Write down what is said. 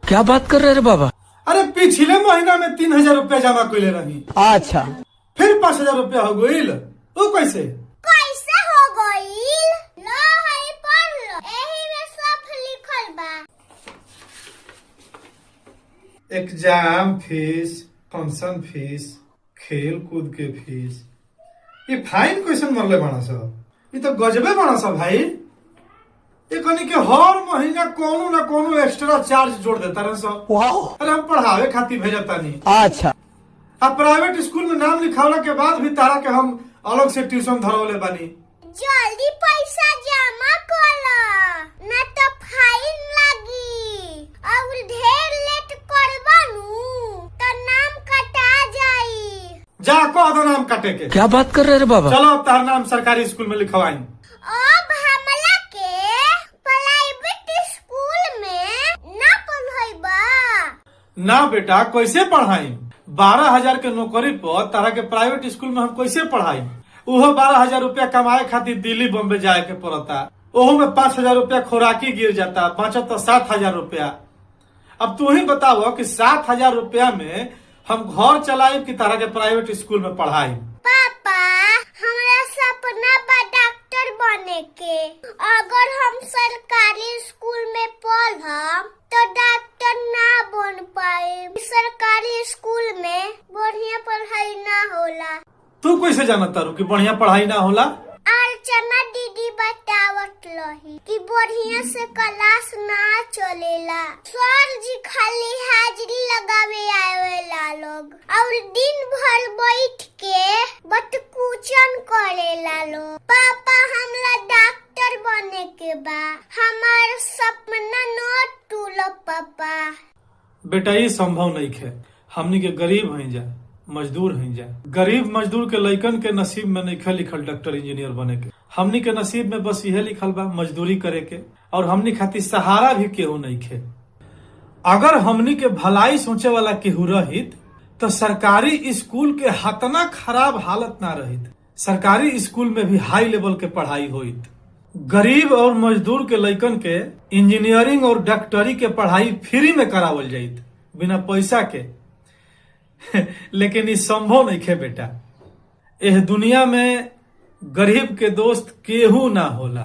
क्या बात कर रहे रे बाबा। अरे पिछले महीना में 3,000 रुपया जमा कैले रही, अच्छा फिर 5,000 रुपया हो गईल। वो कैसे कैसे हो गईल? लो हई पढ़ लो, एही में सब लिखल बा। एग्जाम फीस, फंक्शन फीस, खेल कूद के फीस, ये फाइन क्वेश्चन मरले बना सब। ये तो गजबे बना सब भाई। ये कनी के हर महीना कोनो ना कोनो एक्स्ट्रा चार्ज जोड़ देता रहे सब। अरे हम पढ़ावे खातिर भेजता नहीं। अच्छा अब प्राइवेट स्कूल में नाम लिखावला के बाद भी तारा के हम अलग से ट्यूशन धरवले बानी। जल्दी पैसा जमा करो ना तो फाइन लगी, और ढेर लेट करबनू तो नाम कटा जाई। जा कह दो नाम काटे के। क्या बात कर रहे रे बाबा। चलो अब तार नाम सरकारी स्कूल में लिखवाई। अब हमला के प्राइवेट स्कूल में ना पढ़ाईबा। ना बेटा, कैसे पढ़ाई? 12,000 के नौकरी पर तारा के प्राइवेट स्कूल में हम कैसे पढ़ाई? उहो 12,000 रुपया कमाए खातिर दिल्ली बम्बे जाए के पड़ता। ओहो में 5,000 रुपया खोराकी गिर जाता, बचत तो 7,000 रुपया। अब तू ही बताओ कि 7,000 रुपया में हम घर चलाए कि तारा के प्राइवेट स्कूल में पढ़ाई? पापा, हमारा सपना बा डॉक्टर बने के। अगर हम सरकारी स्कूल में पढ़म तो डॉक्टर ना बन पाए। सरकारी स्कूल में बढ़िया पढ़ाई ना होला। तू कैसे जानता रू कि बढ़िया पढ़ाई ना होला? अर्चना दीदी बतावत रही कि बढ़िया से क्लास ना चलेला। सर जी खाली हाजिरी लगावे आवेला लोग, और दिन भर बैठ के बतकूचन करेला लोग। पापा, हमरा डॉक्टर बने के बा, हमार सपना न टूलो पापा। बेटा, ये संभव नहीं है। हमनी के गरीब हैं जा, मजदूर हैं जा। गरीब मजदूर के लइकन के नसीब में नहीं लिखल डॉक्टर इंजीनियर बने के। हमनी के नसीब में बस यह लिखल बा मजदूरी करे के, और हमनी खातिर सहारा भी केहू नहीं खे। अगर हमनी के भलाई सोचे वाला केहू रहित तो सरकारी स्कूल के हतना खराब हालत ना रहित। सरकारी स्कूल में भी हाई लेवल के पढ़ाई होइत। गरीब और मजदूर के लइकन के इंजीनियरिंग और डॉक्टरी के पढ़ाई फ्री में करावल जाइत, बिना पैसा के। लेकिन ये संभव नहीं है बेटा। एह दुनिया में गरीब के दोस्त केहू ना होला।